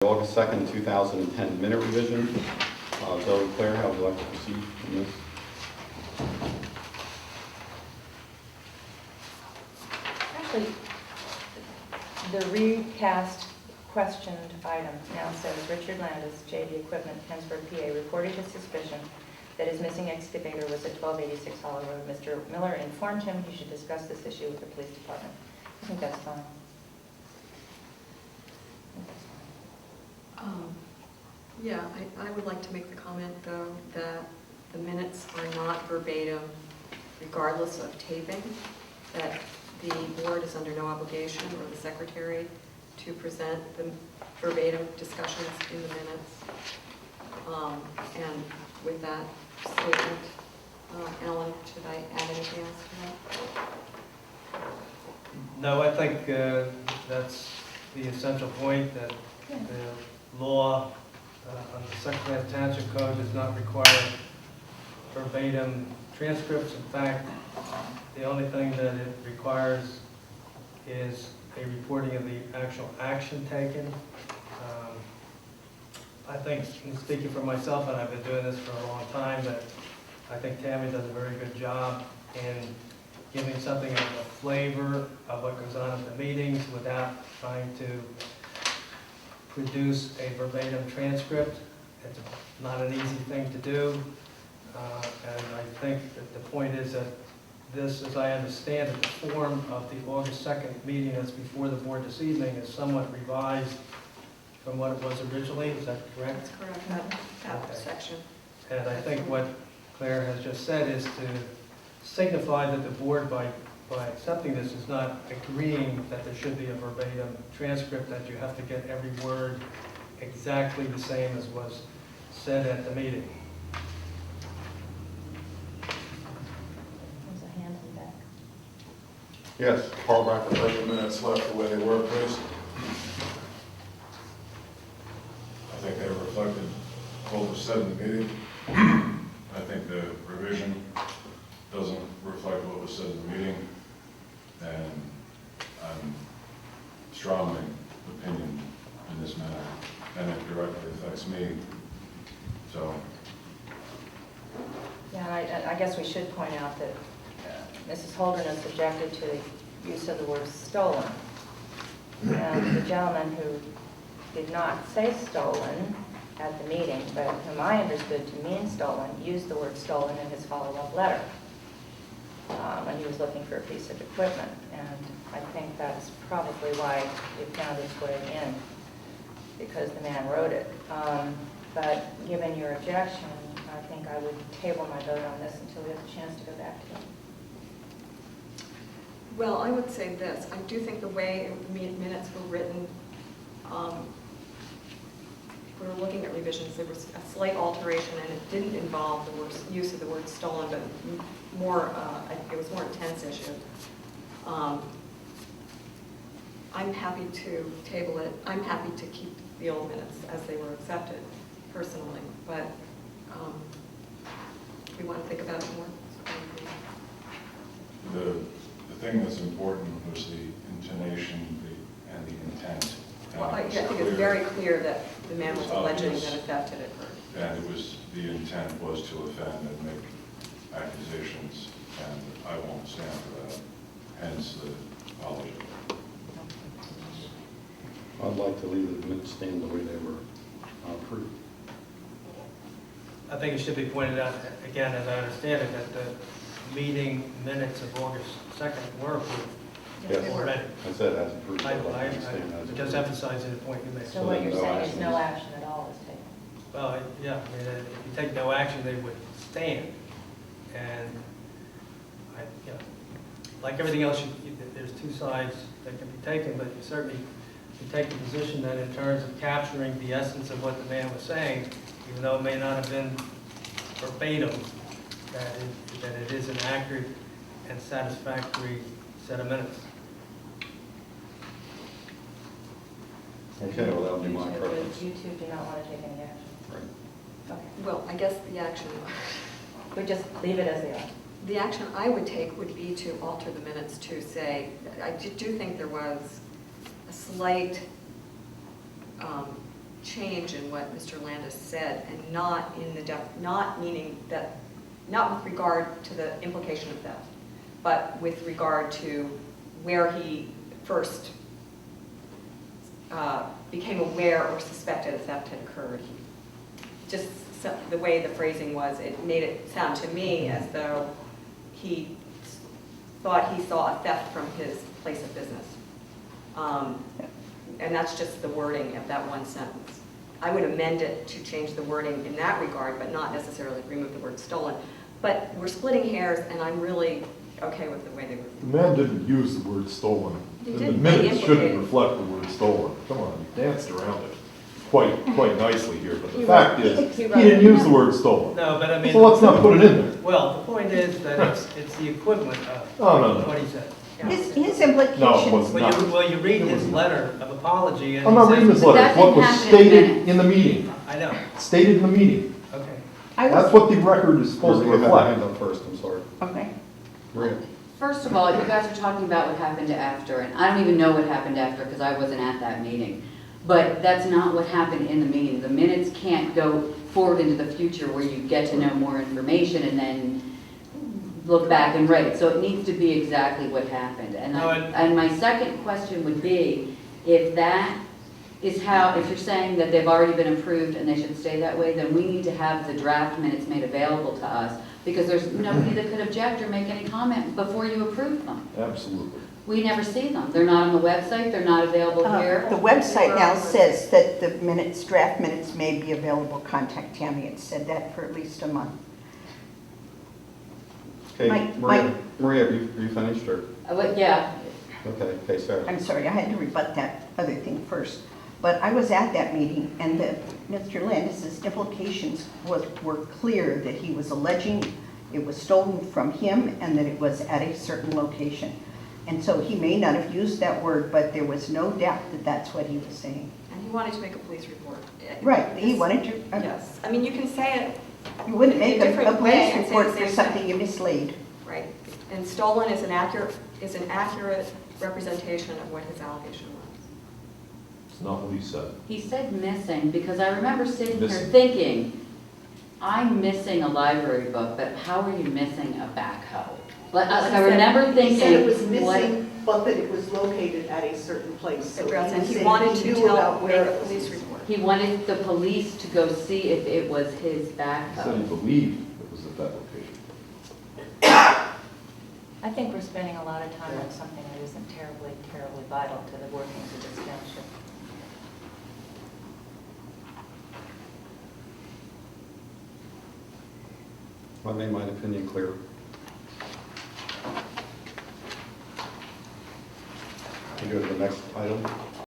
August 2nd, 2010 minute revision. Zoe, Claire, how would you like to proceed in this? Actually, the recast questioned item now says Richard Landis, JD Equipment, Pennsburg, PA, reported his suspicion that his missing excavator was at 1286 Hollow Road. Mr. Miller informed him he should discuss this issue with the police department. I think that's fine. Yeah, I would like to make the comment, though, that the minutes are not verbatim, regardless of taping, that the board is under no obligation, or the secretary, to present the verbatim discussions in the minutes. And with that statement, Ellen, should I add anything else to that? No, I think that's the essential point, that the law on the Secretary of Township Code does not require verbatim transcripts. In fact, the only thing that it requires is a reporting of the actual action taken. I think, in speaking for myself, and I've been doing this for a long time, that I think Tammy does a very good job in giving something of a flavor of what goes on at the meetings without trying to produce a verbatim transcript. It's not an easy thing to do. And I think that the point is that this, as I understand it, the form of the August 2nd meeting that's before the board this evening is somewhat revised from what it was originally. Is that correct? That's correct, that Okay. section. And I think what Claire has just said is to signify that the board, by accepting this, is not agreeing that there should be a verbatim transcript, that you have to get every word exactly the same as was said at the meeting. There's a hand in the back. Yes, Carl Bradford. The minutes left the way they were, please. I think they reflected what was said in the meeting. I think the revision doesn't reflect what was said in the meeting, and I'm strongly opinion in this matter, and it directly affects me. So, Yeah, and I guess we should point out that Mrs. Holderness objected to the use of the word stolen. And the gentleman who did not say stolen at the meeting, but whom I understood to mean stolen, used the word stolen in his follow-up letter when he was looking for a piece of equipment. And I think that's probably why it found its way in, because the man wrote it. But given your objection, I think I would table my vote on this until we have a chance to go back to it. Well, I would say this. I do think the way the minutes were written, we were looking at revisions, there was a slight alteration, and it didn't involve the use of the word stolen, but more, it was more intense issue. I'm happy to table it. I'm happy to keep the old minutes as they were accepted, personally, but we want to think about it more. the thing that's important was the intonation and the intent. And Well, I it was think it's clear- very clear that the man was It's alleging obvious. that a theft had occurred. And it was, the intent was to offend and make accusations, and I won't stand for that, hence the apology. I'd like to leave the minutes stand the way they were approved. I think it should be pointed out, again, as I understand it, that the meeting minutes of August 2nd were approved Yes. already. I said as approved. I I'd like to stand as just approved. emphasizing the point you made. So what you're no saying is action no is- action at all is taken? Well, yeah, I mean, if you take no action, they would stand. And, like everything else, there's two sides that can be taken, but you certainly can take the position that in terms of capturing the essence of what the man was saying, even though it may not have been verbatim, that it is an accurate and satisfactory set of minutes. Okay, well, that would be my You two- preference. You two do not want to take any action? Right. Okay. Well, I guess the action, We just leave it as they are. the action I would take would be to alter the minutes to say, I do think there was a slight change in what Mr. Landis said, and not in the not meaning that, not with regard to the implication of theft, but with regard to where he first became aware or suspected a theft had occurred. Just the way the phrasing was, it made it sound to me as though he thought he saw a theft from his place of business. And that's just the wording of that one sentence. I would amend it to change the wording in that regard, but not necessarily remove the word stolen. But we're splitting hairs, and I'm really okay with the way they were. The man didn't use the word stolen. He The didn't. minutes He implicated. shouldn't reflect the word stolen. Come on, you danced around it quite nicely here, but the fact is, he didn't use the word stolen. No, but I mean. So let's not put it in there. Well, the point is that it's the equivalent of Oh, no, no. what he said. His No, it implications. was not. Well, you read his letter of apology and I'm he not says- reading this But letter, that it's what didn't was happen in stated minutes. in the meeting. I know, Stated in the meeting. okay. That's what the record is supposed to Maria had her hand reflect. up first, I'm sorry. Okay. Maria? First of all, you guys are talking about what happened after, and I don't even know what happened after because I wasn't at that meeting. But that's not what happened in the meeting. The minutes can't go forward into the future where you get to know more information and then look back and write it. So it needs to be exactly what happened. And No, it- and my second question would be, if that is how, if you're saying that they've already been approved and they should stay that way, then we need to have the draft minutes made available to us because there's nobody that could object or make any comment before you approve them. Absolutely. We never see them. They're not on the website, they're not available here. The website now says that the minutes, draft minutes may be available. Contact Tammy. It's said that for at least a month. Okay, Mike. Maria, are you finished, or? But yeah, Okay, Sarah. I'm sorry, I had to rebut that other thing first. But I was at that meeting, and Mr. Landis's implications were clear that he was alleging it was stolen from him and that it was at a certain location. And so he may not have used that word, but there was no doubt that that's what he was saying. And he wanted to make a police report. Right, he wanted to, Yes, I mean, you can say it, you wouldn't make In a different ways, police say the report for same something thing. you mislaid. right, and stolen is an accurate representation of what his allegation was. It's not what he said. he said missing because I remember sitting here Missing. thinking, I'm missing a library book, but how are you missing a backhoe? Like I remember thinking. He said it was what- missing, but that it was located at a certain place. So And he said wanted he to knew tell, about make where a it was. police report. He wanted the police to go see if it was his He said he backhoe. believed it was at that location. I think we're spending a lot of time on something that isn't terribly vital to the workings of this township. I made my opinion clear. We go to the next item.